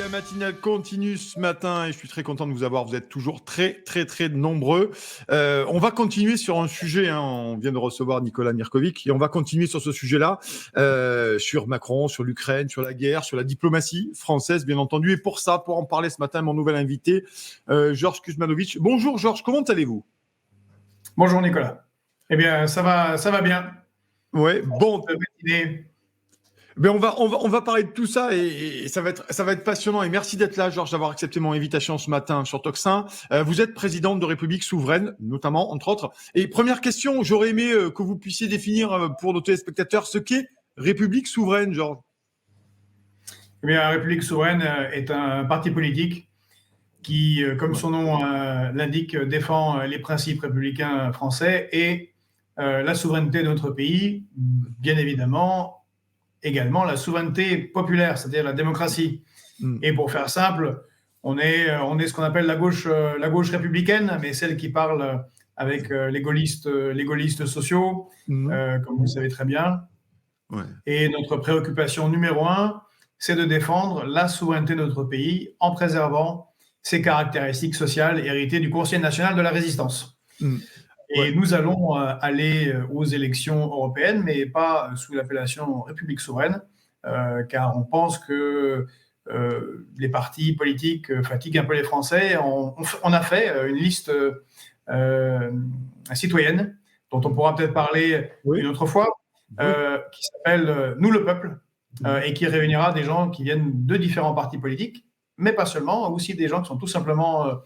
la matinale continue ce matin et je suis très content de vous avoir. Vous êtes toujours très nombreux. On va continuer sur un sujet. On vient de recevoir Nicolas Mirkovic et on va continuer sur ce sujet-là, sur Macron, sur l'Ukraine, sur la guerre, sur la diplomatie française, bien entendu. Et pour ça, pour en parler ce matin, mon nouvel invité, Georges Kuzmanovic. Bonjour Georges, comment allez-vous ? Bonjour Nicolas. Eh bien, ça va bien. Ouais, bon. Ben on va parler de tout ça et ça va être passionnant. Et merci d'être là, Georges, d'avoir accepté mon invitation ce matin sur Tocsin. Vous êtes présidente de République Souveraine, notamment, entre autres. Et première question, j'aurais aimé que vous puissiez définir pour nos téléspectateurs ce qu'est République Souveraine, Georges. Eh bien, République Souveraine est un parti politique qui, comme son nom l'indique, défend les principes républicains français et la souveraineté de notre pays, bien évidemment, également la souveraineté populaire, c'est-à-dire la démocratie. Et pour faire simple, on est ce qu'on appelle la gauche républicaine, mais celle qui parle avec les gaullistes sociaux, comme vous le savez très bien. Ouais. Et notre préoccupation numéro 1, c'est de défendre la souveraineté de notre pays en préservant ses caractéristiques sociales héritées du Conseil national de la résistance. Et nous allons aller aux élections européennes, mais pas sous l'appellation République souveraine, car on pense que les partis politiques fatiguent un peu les Français. On a fait une liste citoyenne, dont on pourra peut-être parler une autre fois, qui s'appelle Nous le peuple, et qui réunira des gens qui viennent de différents partis politiques, mais pas seulement, aussi des gens qui sont tout simplement...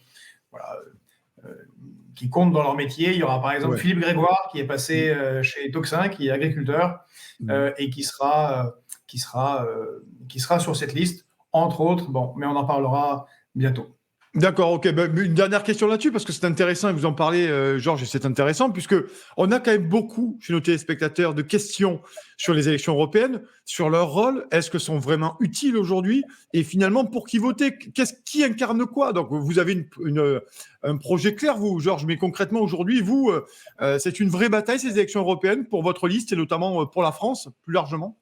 qui comptent dans leur métier. Il y aura par exemple Philippe Grégoire qui est passé chez Tocsin, qui est agriculteur et qui sera sur cette liste, entre autres. Bon, mais on en parlera bientôt. D'accord, ok. Une dernière question là-dessus, parce que c'est intéressant et vous en parlez, Georges, et c'est intéressant, puisque on a quand même beaucoup, chez nos téléspectateurs, de questions sur les élections européennes, sur leur rôle. Est-ce que sont vraiment utiles aujourd'hui ? Et finalement, pour qui voter ? Qui incarne quoi ? Donc, vous avez un projet clair, vous, Georges, mais concrètement, aujourd'hui, vous, c'est une vraie bataille, ces élections européennes, pour votre liste et notamment pour la France, plus largement ?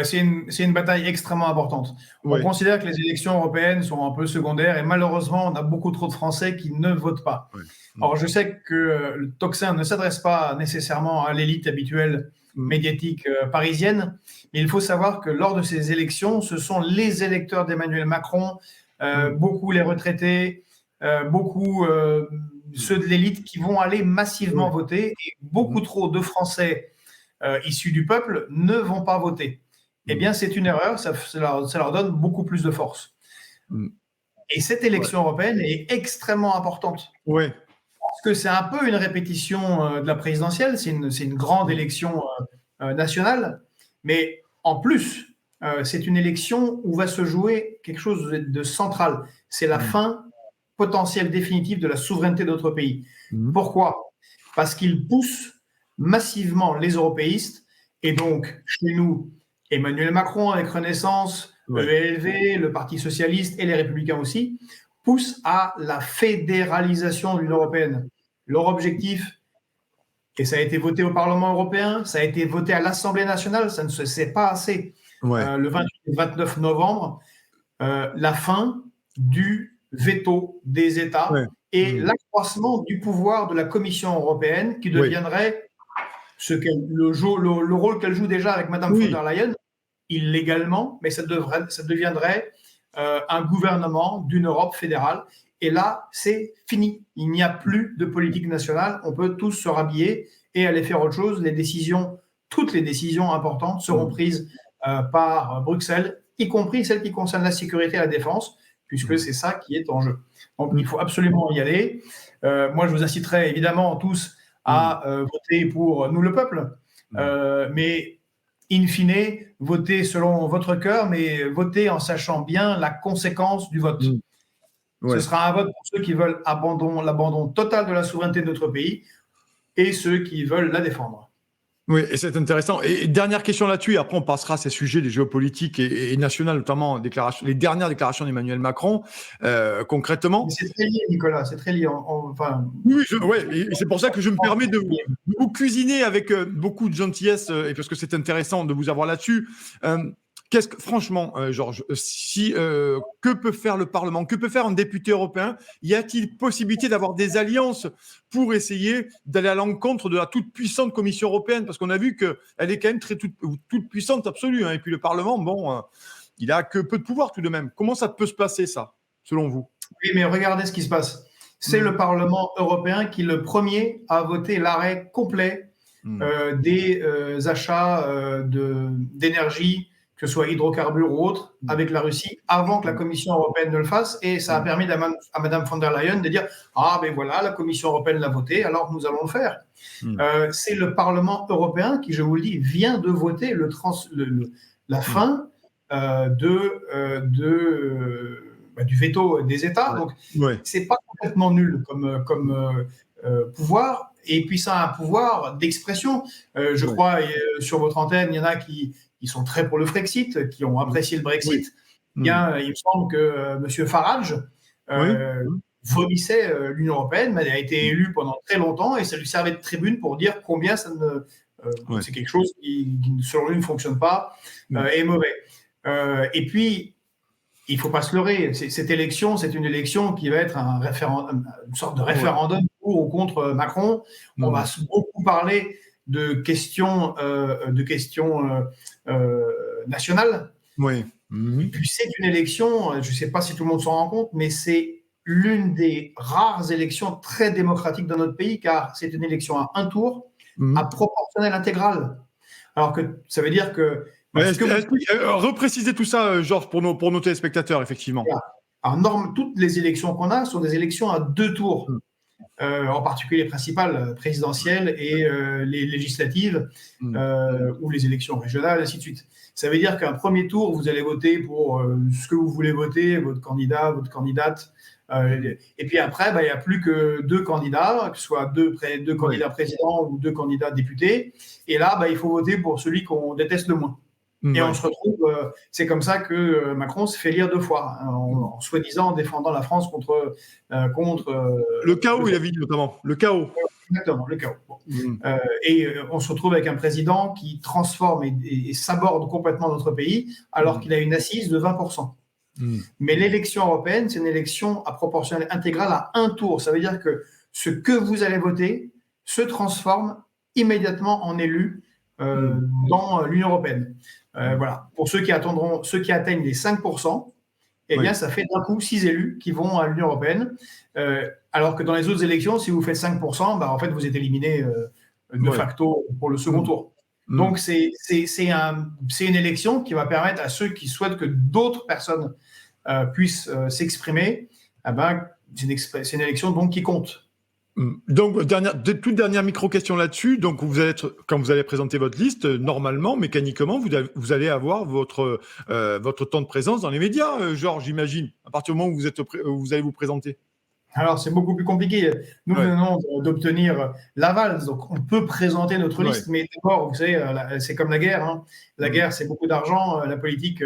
C'est une bataille extrêmement importante. On considère que les élections européennes sont un peu secondaires et malheureusement, on a beaucoup trop de Français qui ne votent pas. Alors, je sais que le Tocsin ne s'adresse pas nécessairement à l'élite habituelle médiatique parisienne, mais il faut savoir que lors de ces élections, ce sont les électeurs d'Emmanuel Macron, beaucoup les retraités, beaucoup ceux de l'élite qui vont aller massivement voter et beaucoup trop de Français issus du peuple ne vont pas voter. Eh bien, c'est une erreur, ça leur donne beaucoup plus de force. Et cette élection européenne est extrêmement importante. Parce que c'est un peu une répétition de la présidentielle, c'est une grande élection nationale, mais en plus, c'est une élection où va se jouer quelque chose de central. C'est la fin potentielle définitive de la souveraineté de notre pays. Pourquoi ? Parce qu'il pousse massivement les européistes, et donc chez nous, Emmanuel Macron avec Renaissance, ELV, le Parti socialiste et les Républicains aussi, poussent à la fédéralisation de l'Union européenne. Leur objectif, et ça a été voté au Parlement européen, ça a été voté à l'Assemblée nationale, ça ne se sait pas assez, le 28 et 29 novembre, la fin du veto des États et l'accroissement du pouvoir de la Commission européenne qui deviendrait le rôle qu'elle joue déjà avec Mme von der Leyen, illégalement, mais ça deviendrait un gouvernement d'une Europe fédérale. Et là, c'est fini. Il n'y a plus de politique nationale. On peut tous se rhabiller et aller faire autre chose. Toutes les décisions importantes seront prises par Bruxelles, y compris celles qui concernent la sécurité et la défense, puisque c'est ça qui est en jeu. Donc, il faut absolument y aller. Moi, je vous inciterai évidemment tous à voter pour nous le peuple, mais in fine, votez selon votre cœur, mais votez en sachant bien la conséquence du vote. Ce sera un vote pour ceux qui veulent l'abandon total de la souveraineté de notre pays et ceux qui veulent la défendre. Oui, et c'est intéressant. Et dernière question là-dessus, et après on passera à ces sujets des géopolitiques et nationales, notamment les dernières déclarations d'Emmanuel Macron, concrètement. Mais c'est très lié, Nicolas, c'est très lié. Oui, et c'est pour ça que je me permets de vous cuisiner avec beaucoup de gentillesse, et parce que c'est intéressant de vous avoir là-dessus. franchement, Georges, que peut faire le Parlement? Que peut faire un député européen? Y a-t-il possibilité d'avoir des alliances pour essayer d'aller à l'encontre de la toute puissante Commission européenne? Parce qu'on a vu qu'elle est quand même toute puissante absolue. Et puis le Parlement, bon, il a que peu de pouvoir tout de même. Comment ça peut se passer, ça, selon vous? Oui, mais regardez ce qui se passe. C'est le Parlement européen qui, le premier, a voté l'arrêt complet des achats d'énergie, que ce soit hydrocarbures ou autres, avec la Russie, avant que la Commission européenne ne le fasse. Et ça a permis à Mme von der Leyen de dire « Ah, ben voilà, la Commission européenne l'a voté, alors nous allons le faire. C'est le Parlement européen qui, je vous le dis, vient de voter la fin du veto des États. Donc, c'est pas complètement nul comme pouvoir. Et puis, ça a un pouvoir d'expression. Je crois, sur votre antenne, il y en a qui sont très pour le Frexit, qui ont apprécié le Brexit. Bien, il me semble que M. Farage vomissait l'Union européenne, mais il a été élu pendant très longtemps et ça lui servait de tribune pour dire combien c'est quelque chose qui, selon lui, ne fonctionne pas, est mauvais. Et puis, il ne faut pas se leurrer. Cette élection, c'est une élection qui va être une sorte de référendum pour ou contre Macron. On va beaucoup parler de questions nationales. Et puis, c'est une élection, je ne sais pas si tout le monde s'en rend compte, mais c'est l'une des rares élections très démocratiques dans notre pays, car c'est une élection à un tour, à proportionnelle intégrale. Alors que ça veut dire que reprécisez tout ça, Georges, pour nos téléspectateurs, effectivement. Alors, toutes les élections qu'on a sont des élections à 2 tours, en particulier les principales, présidentielles et les législatives, ou les élections régionales, ainsi de suite. Ça veut dire qu'un premier tour, vous allez voter pour ce que vous voulez voter, votre candidat, votre candidate. Et puis après, il n'y a plus que 2 candidats, que ce soit deux candidats présidents ou 2 candidats députés. Et là, il faut voter pour celui qu'on déteste le moins. Et on se retrouve, c'est comme ça que Macron se fait lire 2 fois, en soi-disant défendant la France contre le chaos, il a dit notamment, le chaos. Exactement, le chaos. Et on se retrouve avec un président qui transforme et saborde complètement notre pays, alors qu'il a une assise de 20%. Mais l'élection européenne, c'est une élection à proportionnelle intégrale à un tour. Ça veut dire que ce que vous allez voter se transforme immédiatement en élu dans l'Union européenne. Voilà. Pour ceux qui atteignent les 5%, eh bien, ça fait d'un coup 6 élus qui vont à l'Union européenne. Alors que dans les autres élections, si vous faites 5%, en fait, vous êtes éliminé de facto pour le second tour. Donc, c'est une élection qui va permettre à ceux qui souhaitent que d'autres personnes puissent s'exprimer. C'est une élection donc qui compte. Donc, toute dernière micro-question là-dessus. Donc, quand vous allez présenter votre liste, normalement, mécaniquement, vous allez avoir votre temps de présence dans les médias, Georges, j'imagine, à partir du moment où vous allez vous présenter. Alors, c'est beaucoup plus compliqué. Nous venons d'obtenir l'aval, donc on peut présenter notre liste, mais d'abord, vous savez, c'est comme la guerre. Hein. La guerre, c'est beaucoup d'argent. La politique,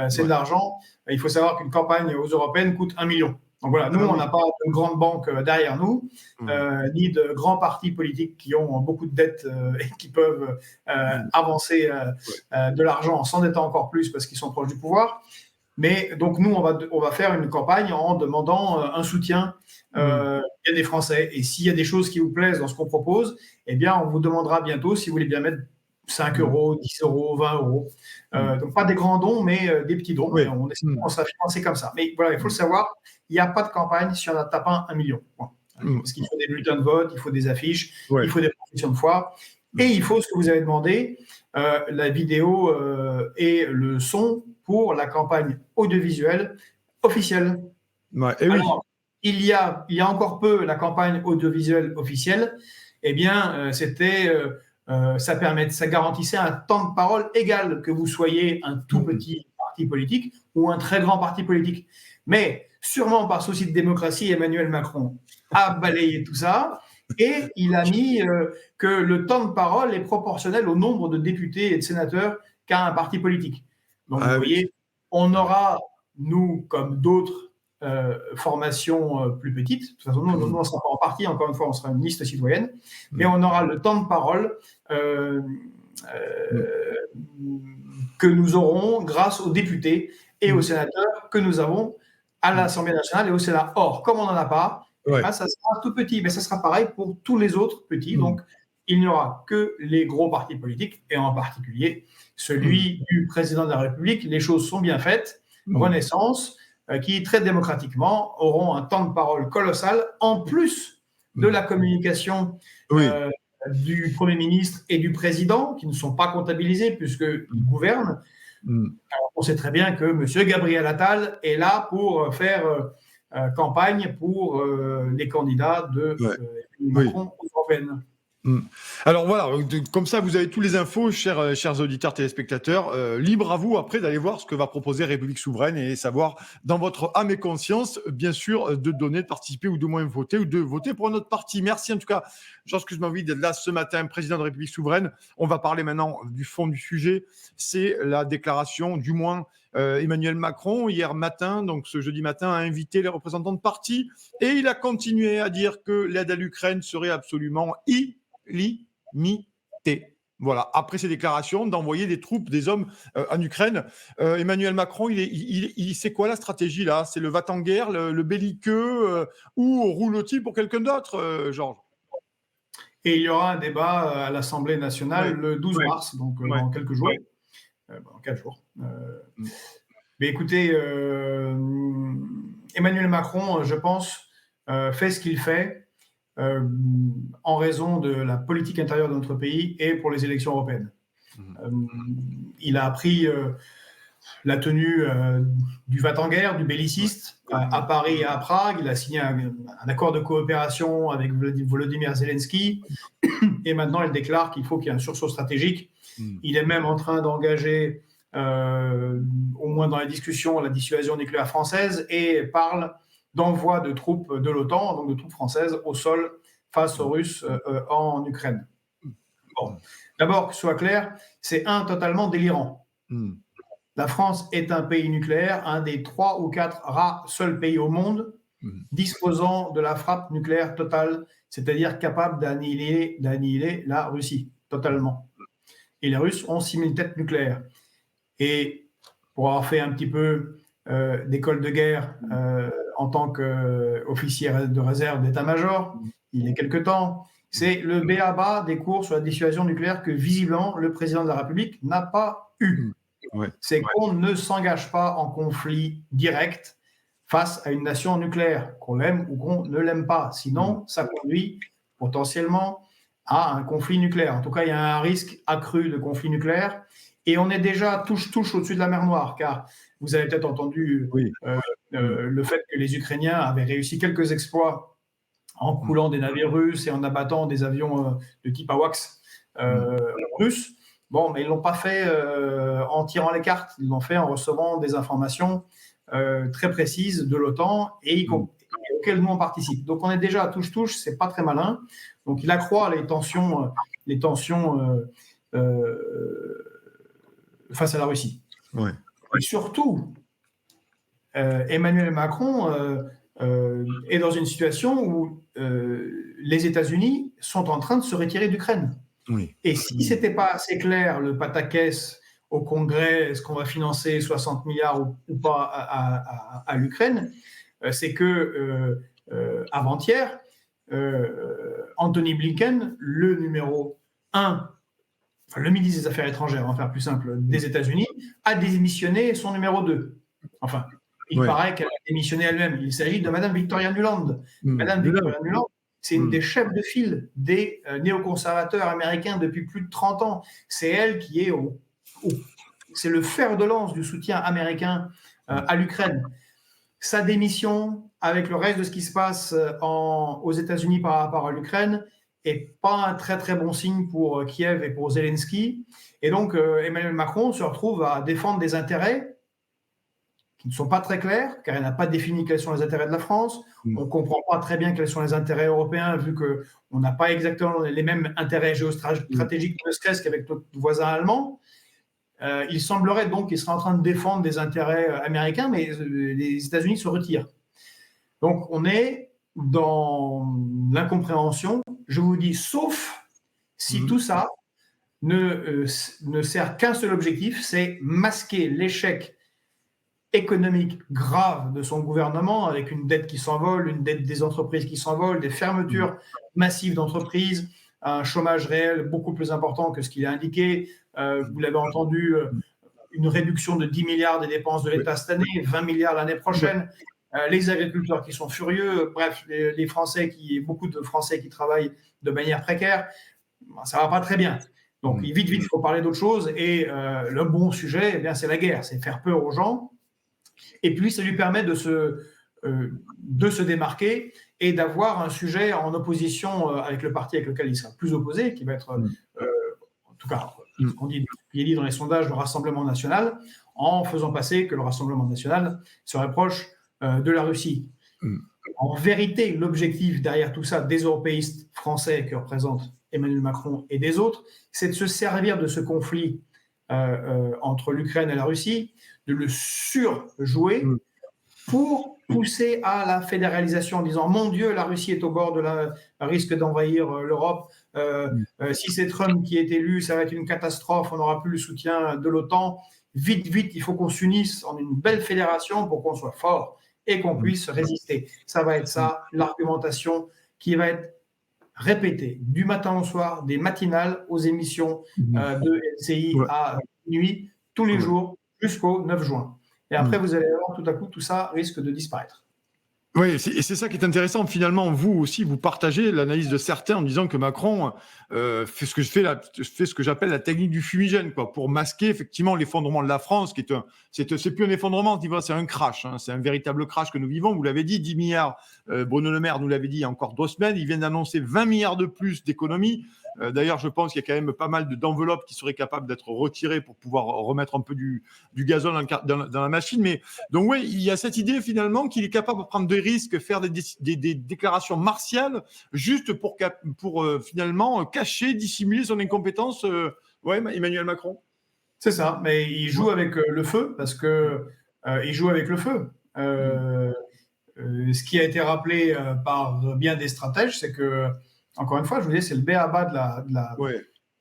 c'est de l'argent. Il faut savoir qu'une campagne aux européennes coûte 1 million. Donc voilà, nous, on n'a pas de grandes banques derrière nous, ni de grands partis politiques qui ont beaucoup de dettes et qui peuvent avancer de l'argent en s'endettant encore plus parce qu'ils sont proches du pouvoir. Mais donc, nous, on va faire une campagne en demandant un soutien des Français. Et s'il y a des choses qui vous plaisent dans ce qu'on propose, eh bien, on vous demandera bientôt si vous voulez bien mettre 5 euros, 10 euros, 20 euros. Donc, pas des grands dons, mais des petits dons. On sera financé comme ça. Mais voilà, il faut le savoir, il n'y a pas de campagne si on en tape 1 million. Parce qu'il faut des bulletins de vote, il faut des affiches, il faut des professions de foi. Et il faut ce que vous avez demandé, la vidéo et le son pour la campagne audiovisuelle officielle. Alors, il y a encore peu, la campagne audiovisuelle officielle, eh bien, ça garantissait un temps de parole égal, que vous soyez un tout petit parti politique ou un très grand parti politique. Mais sûrement par souci de démocratie, Emmanuel Macron a balayé tout ça et il a mis que le temps de parole est proportionnel au nombre de députés et de sénateurs qu'a un parti politique. Donc, vous voyez, on aura, nous, comme d'autres formations plus petites, de toute façon, nous, on ne sera pas en parti, encore une fois, on sera une liste citoyenne, mais on aura le temps de parole que nous aurons grâce aux députés et aux sénateurs que nous avons à l'Assemblée nationale et au Sénat. Or, comme on n'en a pas, ça sera tout petit, mais ça sera pareil pour tous les autres petits. Donc, il n'y aura que les gros partis politiques, et en particulier celui du président de la République. Les choses sont bien faites. Renaissance, qui très démocratiquement auront un temps de parole colossal, en plus de la communication du Premier ministre et du Président, qui ne sont pas comptabilisés puisqu'ils gouvernent. Alors, on sait très bien que M. Gabriel Attal est là pour faire campagne pour les candidats de Macron aux européennes. Alors voilà, comme ça vous avez tous les infos, chers auditeurs téléspectateurs. Libre à vous après d'aller voir ce que va proposer République Souveraine et savoir dans votre âme et conscience, bien sûr, de donner, de participer ou de moins voter ou de voter pour notre parti. Merci en tout cas, Georges Kuzmovic, d'être là ce matin, président de République Souveraine. On va parler maintenant du fond du sujet. C'est la déclaration, du moins Emmanuel Macron, hier matin, donc ce jeudi matin, a invité les représentants de partis et il a continué à dire que l'aide à l'Ukraine serait absolument limité. Voilà. Après ces déclarations d'envoyer des troupes, des hommes en Ukraine, Emmanuel Macron, c'est quoi la stratégie là? C'est le va-t-en-guerre, le belliqueux ou roule-t-il pour quelqu'un d'autre, Georges? Et il y aura un débat à l'Assemblée nationale le 12 mars, donc dans quelques jours. Dans 4 jours. Mais écoutez, Emmanuel Macron, je pense, fait ce qu'il fait en raison de la politique intérieure de notre pays et pour les élections européennes. Il a appris la tenue du va-t-en-guerre, du belliciste, à Paris et à Prague. Il a signé un accord de coopération avec Volodymyr Zelensky et maintenant il déclare qu'il faut qu'il y ait un sursaut stratégique. Il est même en train d'engager, au moins dans les discussions, la dissuasion nucléaire française et parle d'envoi de troupes de l'OTAN, donc de troupes françaises, au sol face aux Russes en Ukraine. Bon. D'abord, que ce soit clair, c'est totalement délirant. La France est un pays nucléaire, un des 3 ou 4 rares seuls pays au monde disposant de la frappe nucléaire totale, c'est-à-dire capable d'annihiler la Russie totalement. Et les Russes ont 6000 têtes nucléaires. Et pour avoir fait un petit peu d'école de guerre en tant qu'officier de réserve d'état-major, il y a quelque temps, c'est le b.a.-ba des cours sur la dissuasion nucléaire que visiblement le président de la République n'a pas eu. C'est qu'on ne s'engage pas en conflit direct face à une nation nucléaire, qu'on l'aime ou qu'on ne l'aime pas. Sinon, ça conduit potentiellement à un conflit nucléaire. En tout cas, il y a un risque accru de conflit nucléaire. Et on est déjà touche au-dessus de la mer Noire, car vous avez peut-être entendu le fait que les Ukrainiens avaient réussi quelques exploits en coulant des navires russes et en abattant des avions de type AWACS russes. Bon, mais ils ne l'ont pas fait en tirant les cartes, ils l'ont fait en recevant des informations très précises de l'OTAN et auxquelles nous on participe. Donc on est déjà à touche-touche, c'est pas très malin. Donc il accroît les tensions face à la Russie. Et surtout, Emmanuel Macron est dans une situation où les États-Unis sont en train de se retirer d'Ukraine. Et si ce n'était pas assez clair, le pataquès au Congrès, est-ce qu'on va financer 60 milliards ou pas à l'Ukraine, c'est que avant-hier, Anthony Blinken, le numéro 1, le ministre des Affaires étrangères, on va faire plus simple, des États-Unis, a démissionné son numéro 2. Enfin, il paraît qu'elle a démissionné elle-même. Il s'agit de Mme Victoria Nuland. Mme Victoria Nuland, c'est une des chefs de file des néoconservateurs américains depuis plus de 30 ans. C'est elle qui est c'est le fer de lance du soutien américain à l'Ukraine. Sa démission, avec le reste de ce qui se passe aux États-Unis par rapport à l'Ukraine, n'est pas un très très bon signe pour Kiev et pour Zelensky. Et donc Emmanuel Macron se retrouve à défendre des intérêts qui ne sont pas très clairs, car il n'a pas défini quels sont les intérêts de la France. On ne comprend pas très bien quels sont les intérêts européens, vu qu'on n'a pas exactement les mêmes intérêts géostratégiques, ne serait-ce qu'avec notre voisin allemand. Il semblerait donc qu'il sera en train de défendre des intérêts américains, mais les États-Unis se retirent. Donc on est dans l'incompréhension, je vous dis, sauf si tout ça ne sert qu'un seul objectif, c'est masquer l'échec économique grave de son gouvernement, avec une dette qui s'envole, une dette des entreprises qui s'envole, des fermetures massives d'entreprises, un chômage réel beaucoup plus important que ce qu'il a indiqué. Vous l'avez entendu, une réduction de 10 milliards des dépenses de l'État cette année, 20 milliards l'année prochaine. Les agriculteurs qui sont furieux, bref, beaucoup de Français qui travaillent de manière précaire. Ça ne va pas très bien. Donc, vite, il faut parler d'autre chose. Et le bon sujet, eh bien, c'est la guerre, c'est faire peur aux gens. Et puis, ça lui permet de se démarquer et d'avoir un sujet en opposition avec le parti avec lequel il sera plus opposé, qui va être, en tout cas, qui est dit dans les sondages, le Rassemblement national, en faisant passer que le Rassemblement national serait proche de la Russie. En vérité, l'objectif derrière tout ça, des européistes français que représente Emmanuel Macron et des autres, c'est de se servir de ce conflit entre l'Ukraine et la Russie, de le surjouer pour pousser à la fédéralisation en disant « Mon Dieu, la Russie est au bord de risque d'envahir l'Europe. Si c'est Trump qui est élu, ça va être une catastrophe, on n'aura plus le soutien de l'OTAN. Vite, il faut qu'on s'unisse en une belle fédération pour qu'on soit fort et qu'on puisse résister. » Ça va être ça, l'argumentation qui va être répétée du matin au soir, des matinales aux émissions de LCI à minuit, tous les jours, jusqu'au 9 juin. Et après, vous allez voir, tout à coup, tout ça risque de disparaître. Oui, et c'est ça qui est intéressant. Finalement, vous aussi, vous partagez l'analyse de certains en disant que Macron fait ce que j'appelle la technique du fumigène, quoi, pour masquer effectivement l'effondrement de la France, qui c'est plus un effondrement, c'est un crash. Hein, c'est un véritable crash que nous vivons. Vous l'avez dit, 10 milliards. Bruno Le Maire nous l'avait dit il y a encore 2 semaines. Ils viennent d'annoncer 20 milliards de plus d'économies. D'ailleurs, je pense qu'il y a quand même pas mal d'enveloppes qui seraient capables d'être retirées pour pouvoir remettre un peu du gazole dans la machine. Mais donc, oui, il y a cette idée finalement qu'il est capable de prendre des risques, faire des déclarations martiales, juste pour finalement cacher, dissimuler son incompétence. Emmanuel Macron. C'est ça, mais il joue avec le feu, parce que il joue avec le feu. Ce qui a été rappelé par bien des stratèges, c'est que, encore une fois, je vous dis, c'est le b.a.-ba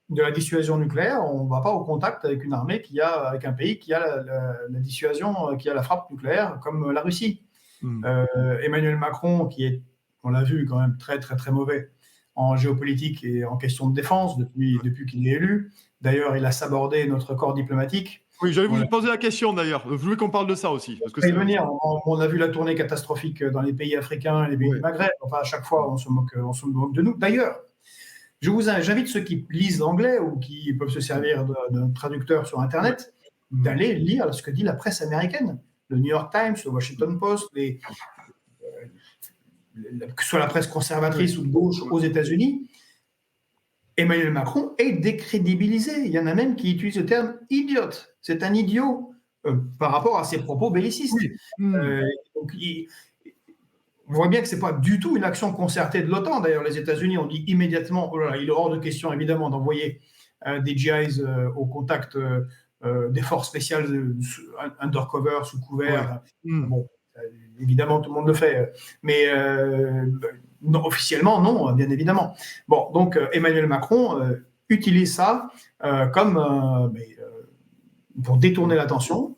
de la dissuasion nucléaire. On ne va pas au contact avec une armée avec un pays qui a la dissuasion, qui a la frappe nucléaire, comme la Russie. Emmanuel Macron, qui est, on l'a vu, quand même très, très, très mauvais en géopolitique et en question de défense depuis qu'il est élu. D'ailleurs, il a sabordé notre corps diplomatique. Oui, j'allais vous poser la question d'ailleurs. Je voulais qu'on parle de ça aussi. Parce que on a vu la tournée catastrophique dans les pays africains et les pays du Maghreb. Enfin, à chaque fois, on se moque de nous. D'ailleurs, j'invite ceux qui lisent l'anglais ou qui peuvent se servir d'un traducteur sur Internet d'aller lire ce que dit la presse américaine. Le New York Times, le Washington Post, que ce soit la presse conservatrice ou de gauche aux États-Unis. Emmanuel Macron est décrédibilisé. Il y en a même qui utilisent le terme « idiote ». C'est un idiot par rapport à ses propos bellicistes. Donc, on voit bien que ce n'est pas du tout une action concertée de l'OTAN. D'ailleurs, les États-Unis ont dit immédiatement « Oh là là, il est hors de question, évidemment, d'envoyer des GIs au contact des forces spéciales undercover, sous couvert. » Bon, évidemment, tout le monde le fait. Mais non, officiellement, non, bien évidemment. Bon, donc Emmanuel Macron utilise ça comme pour détourner l'attention,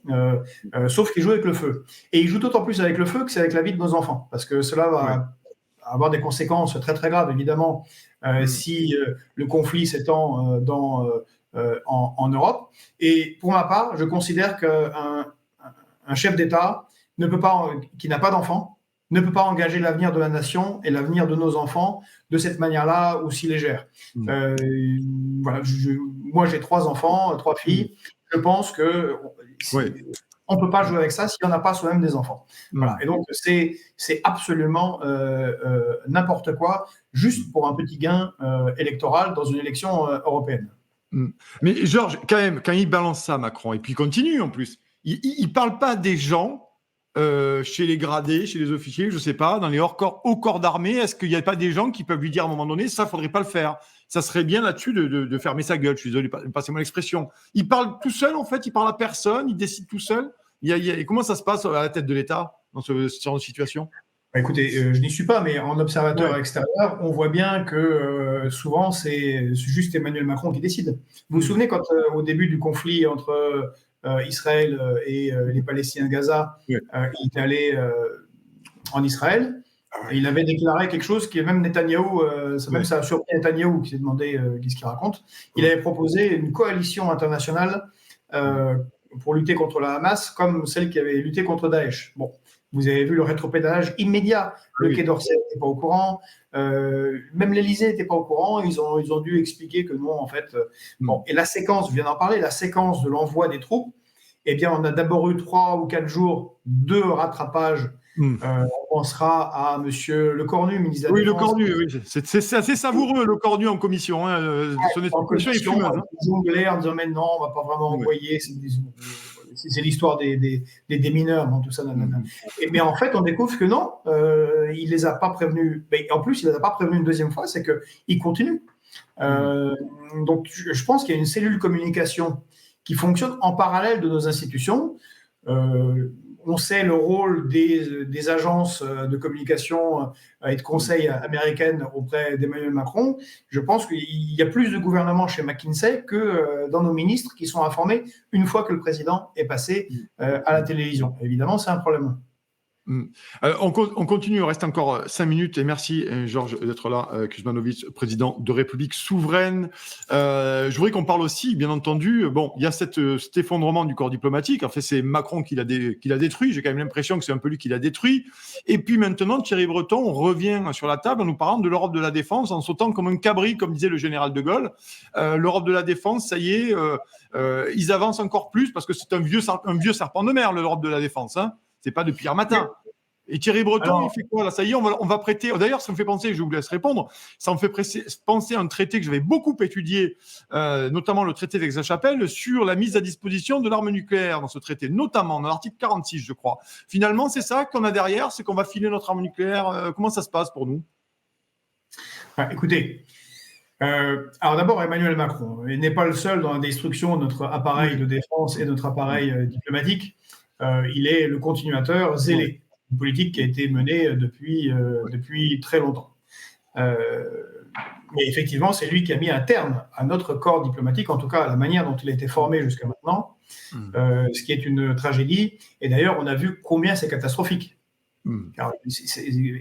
sauf qu'il joue avec le feu. Et il joue d'autant plus avec le feu que c'est avec la vie de nos enfants, parce que cela va avoir des conséquences très très graves, évidemment, si le conflit s'étend en Europe. Et pour ma part, je considère qu'un chef d'État qui n'a pas d'enfants ne peut pas engager l'avenir de la nation et l'avenir de nos enfants de cette manière-là aussi légère. Voilà, moi, j'ai 3 enfants, 3 filles. Je pense qu'on ne peut pas jouer avec ça s'il n'y en a pas soi-même des enfants. Voilà. Et donc, c'est absolument n'importe quoi, juste pour un petit gain électoral dans une élection européenne. Mais Georges, quand même, quand il balance ça, Macron, et puis il continue en plus, il ne parle pas des gens chez les gradés, chez les officiers, je ne sais pas, dans les hauts corps d'armée. Est-ce qu'il n'y a pas des gens qui peuvent lui dire à un moment donné, ça, il ne faudrait pas le faire? Ça serait bien là-dessus de fermer sa gueule. Je suis désolé, passez-moi l'expression. Il parle tout seul, en fait, il parle à personne, il décide tout seul. Et comment ça se passe à la tête de l'État dans ce genre de situation? Écoutez, je n'y suis pas, mais en observateur extérieur, on voit bien que souvent, c'est juste Emmanuel Macron qui décide. Vous vous souvenez quand, au début du conflit entre Israël et les Palestiniens de Gaza, il est allé en Israël, et il avait déclaré quelque chose qui est même Netanyahou, ça a surpris Netanyahou qui s'est demandé qu'est-ce qu'il raconte. Il avait proposé une coalition internationale pour lutter contre la Hamas, comme celle qui avait lutté contre Daesh. Bon, vous avez vu le rétropédalage immédiat. Le Quai d'Orsay n'était pas au courant, même l'Élysée n'était pas au courant. Ils ont dû expliquer que non, en fait. Bon, et la séquence, je viens d'en parler, la séquence de l'envoi des troupes, eh bien, on a d'abord eu 3 ou 4 jours de rattrapage. On pensera à Monsieur Lecornu, ministre de la Défense. Oui, le Cornu, c'est assez savoureux, le Cornu en commission. Son expression est fumeuse. Jongler en disant mais non, on ne va pas vraiment envoyer. C'est l'histoire des démineurs, tout ça. Mais en fait, on découvre que non, il ne les a pas prévenus. Mais en plus, il ne les a pas prévenus une deuxième fois, c'est qu'il continue. Donc, je pense qu'il y a une cellule communication qui fonctionne en parallèle de nos institutions. On sait le rôle des agences de communication et de conseil américaines auprès d'Emmanuel Macron. Je pense qu'il y a plus de gouvernement chez McKinsey que dans nos ministres qui sont informés une fois que le président est passé à la télévision. Évidemment, c'est un problème. On continue, il reste encore 5 minutes et merci Georges d'être là, Kuzmanovic, président de République Souveraine. Je voudrais qu'on parle aussi, bien entendu, il y a cet effondrement du corps diplomatique, en fait c'est Macron qui l'a détruit, j'ai quand même l'impression que c'est un peu lui qui l'a détruit, et puis maintenant Thierry Breton revient sur la table en nous parlant de l'Europe de la défense, en sautant comme un cabri, comme disait le général de Gaulle. L'Europe de la défense, ça y est, ils avancent encore plus, parce que c'est un vieux serpent de mer, l'Europe de la défense, hein. C'est pas depuis hier matin. Et Thierry Breton, il fait quoi là? Ça y est, on va prêter. D'ailleurs, ça me fait penser, je vous laisse répondre, ça me fait penser à un traité que j'avais beaucoup étudié, notamment le traité d'Aix-la-Chapelle, sur la mise à disposition de l'arme nucléaire dans ce traité, notamment dans l'article 46, je crois. Finalement, c'est ça qu'on a derrière, c'est qu'on va filer notre arme nucléaire. Comment ça se passe pour nous? Écoutez, alors d'abord, Emmanuel Macron, il n'est pas le seul dans la destruction de notre appareil de défense et de notre appareil diplomatique. Il est le continuateur zélé d'une politique qui a été menée depuis très longtemps. Mais effectivement, c'est lui qui a mis un terme à notre corps diplomatique, en tout cas à la manière dont il a été formé jusqu'à maintenant, ce qui est une tragédie. Et d'ailleurs, on a vu combien c'est catastrophique. Car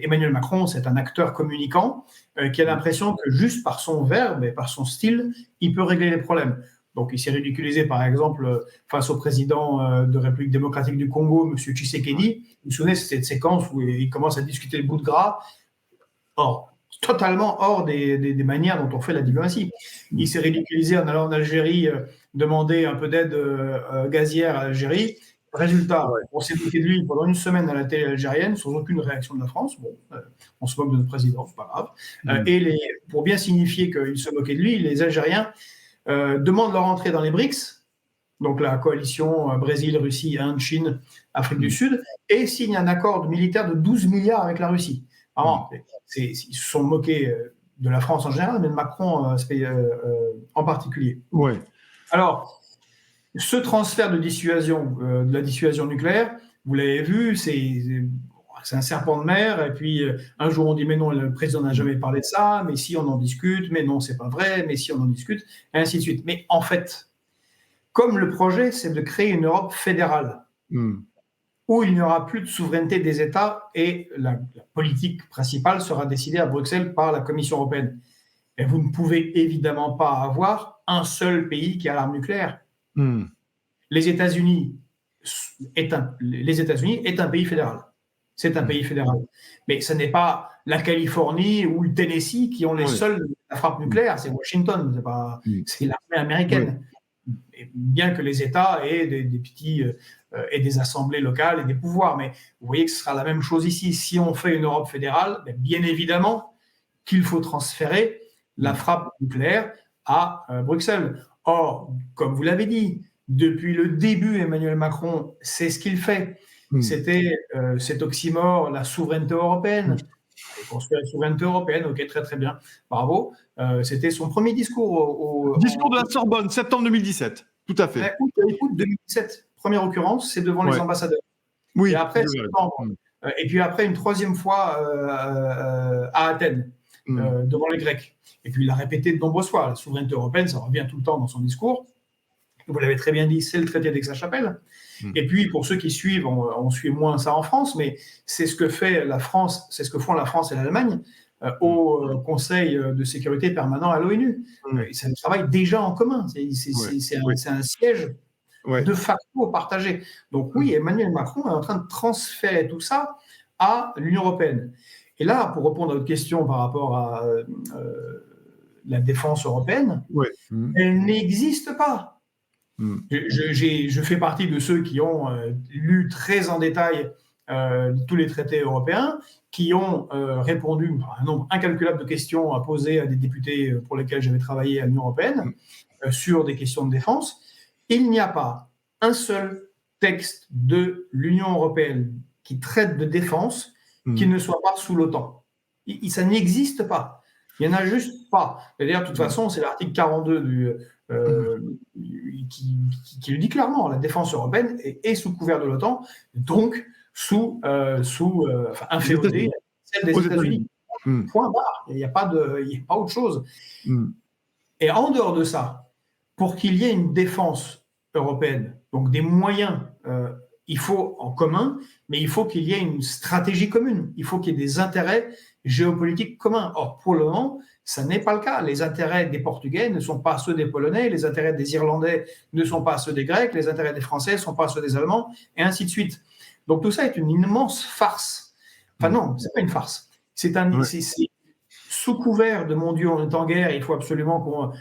Emmanuel Macron, c'est un acteur communicant qui a l'impression que juste par son verbe et par son style, il peut régler les problèmes. Donc, il s'est ridiculisé, par exemple, face au président de République démocratique du Congo, M. Tshisekedi. Vous vous souvenez, c'est cette séquence où il commence à discuter le bout de gras, totalement hors des manières dont on fait la diplomatie. Il s'est ridiculisé en allant en Algérie demander un peu d'aide gazière à l'Algérie. Résultat, on s'est moqué de lui pendant une semaine à la télé algérienne sans aucune réaction de la France. Bon, on se moque de notre président, c'est pas grave. Et pour bien signifier qu'il se moquait de lui, les Algériens demandent leur entrée dans les BRICS, donc la coalition Brésil, Russie, Inde, Chine, Afrique du Sud, et signent un accord militaire de 12 milliards avec la Russie. Vraiment, ils se sont moqués de la France en général, mais de Macron en particulier. Ouais. Alors, ce transfert de dissuasion, de la dissuasion nucléaire, vous l'avez vu, c'est un serpent de mer, et puis un jour on dit mais non, le président n'a jamais parlé de ça, mais si on en discute, mais non, c'est pas vrai, mais si on en discute, et ainsi de suite. Mais en fait, comme le projet, c'est de créer une Europe fédérale, où il n'y aura plus de souveraineté des États et la politique principale sera décidée à Bruxelles par la Commission européenne. Et vous ne pouvez évidemment pas avoir un seul pays qui a l'arme nucléaire. Les États-Unis est un pays fédéral. C'est un pays fédéral. Mais ce n'est pas la Californie ou le Tennessee qui ont les seuls la frappe nucléaire, c'est Washington, c'est l'armée américaine. Et bien que les États aient des petits et des assemblées locales et des pouvoirs, mais vous voyez que ce sera la même chose ici. Si on fait une Europe fédérale, bien évidemment qu'il faut transférer la frappe nucléaire à Bruxelles. Or, comme vous l'avez dit, depuis le début, Emmanuel Macron, c'est ce qu'il fait. C'était cet oxymore, la souveraineté européenne. Construire la souveraineté européenne, ok, très très bien, bravo. C'était son premier discours. Discours de la Sorbonne, septembre 2017, tout à fait. Août 2017, première occurrence, c'est devant les ambassadeurs. Oui. Et après, septembre et puis après une troisième fois à Athènes, devant les Grecs. Et puis il a répété de nombreuses fois, la souveraineté européenne, ça revient tout le temps dans son discours. Vous l'avez très bien dit, c'est le traité d'Aix-la-Chapelle. Et puis, pour ceux qui suivent, on suit moins ça en France, mais c'est ce que fait la France, c'est ce que font la France et l'Allemagne au Conseil de sécurité permanent à l'ONU. C'est un travail déjà en commun. C'est un siège de facto partagé. Donc oui, Emmanuel Macron est en train de transférer tout ça à l'Union européenne. Et là, pour répondre à votre question par rapport à la défense européenne, elle n'existe pas. Je fais partie de ceux qui ont lu très en détail tous les traités européens, qui ont répondu à un nombre incalculable de questions à poser à des députés pour lesquels j'avais travaillé à l'Union européenne sur des questions de défense. Il n'y a pas un seul texte de l'Union européenne qui traite de défense qui ne soit pas sous l'OTAN. Ça n'existe pas. Il n'y en a juste pas. D'ailleurs, de toute façon, c'est l'article 42 qui le dit clairement, la défense européenne est sous couvert de l'OTAN, donc inféodée celle des États-Unis. Point barre. Il n'y a pas autre chose. Et en dehors de ça, pour qu'il y ait une défense européenne, donc des moyens, il faut en commun, mais il faut qu'il y ait une stratégie commune. Il faut qu'il y ait des intérêts géopolitiques communs. Or, pour le moment, ça n'est pas le cas. Les intérêts des Portugais ne sont pas ceux des Polonais, les intérêts des Irlandais ne sont pas ceux des Grecs, les intérêts des Français ne sont pas ceux des Allemands, et ainsi de suite. Donc tout ça est une immense farce. Enfin non, c'est pas une farce. C'est sous couvert de mon Dieu, on est en guerre, il faut absolument qu'on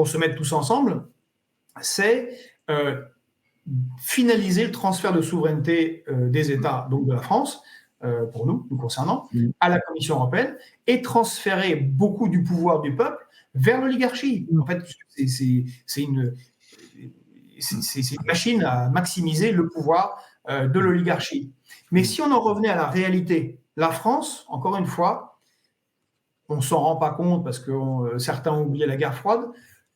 se mette tous ensemble. C'est finaliser le transfert de souveraineté des États, donc de la France, pour nous concernant, à la Commission européenne, et transférer beaucoup du pouvoir du peuple vers l'oligarchie. En fait, c'est une machine à maximiser le pouvoir de l'oligarchie. Mais si on en revenait à la réalité, la France, encore une fois, on ne s'en rend pas compte parce que certains ont oublié la guerre froide,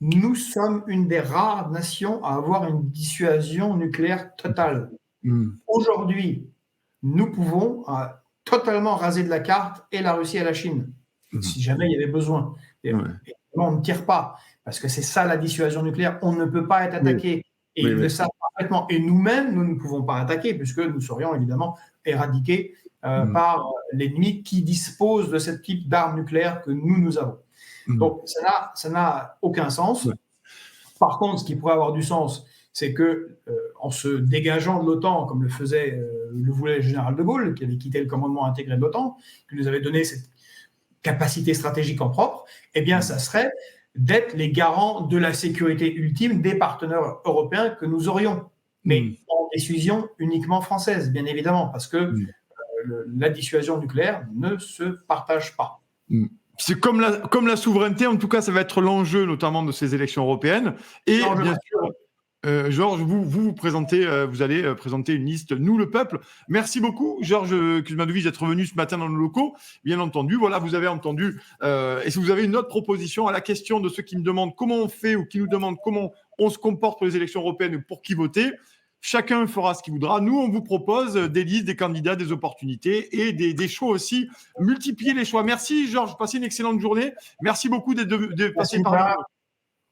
nous sommes une des rares nations à avoir une dissuasion nucléaire totale. Aujourd'hui, nous pouvons totalement raser de la carte et la Russie et la Chine, si jamais il y avait besoin. Et on ne tire pas, parce que c'est ça la dissuasion nucléaire. On ne peut pas être attaqué. Et ils le savent parfaitement. Et nous-mêmes, nous ne pouvons pas attaquer, puisque nous serions évidemment éradiqués par l'ennemi qui dispose de ce type d'armes nucléaires que nous avons. Donc, ça n'a aucun sens. Par contre, ce qui pourrait avoir du sens, c'est que en se dégageant de l'OTAN, comme le voulait le général de Gaulle, qui avait quitté le commandement intégré de l'OTAN, qui nous avait donné cette capacité stratégique en propre, eh bien, ça serait d'être les garants de la sécurité ultime des partenaires européens que nous aurions. Mais en décision uniquement française, bien évidemment, parce que la dissuasion nucléaire ne se partage pas. C'est comme la souveraineté, en tout cas, ça va être l'enjeu notamment de ces élections européennes. Et bien sûr, Georges, vous présentez, vous allez présenter une liste Nous le peuple. Merci beaucoup, Georges Kuzmanovic, d'être venu ce matin dans nos locaux. Bien entendu, voilà, vous avez entendu. Et si vous avez une autre proposition à la question de ceux qui me demandent comment on fait ou qui nous demandent comment on se comporte pour les élections européennes, pour qui voter, chacun fera ce qu'il voudra. Nous, on vous propose des listes, des candidats, des opportunités et des choix aussi. Multipliez les choix. Merci, Georges. Passez une excellente journée. Merci beaucoup d'être passé par là.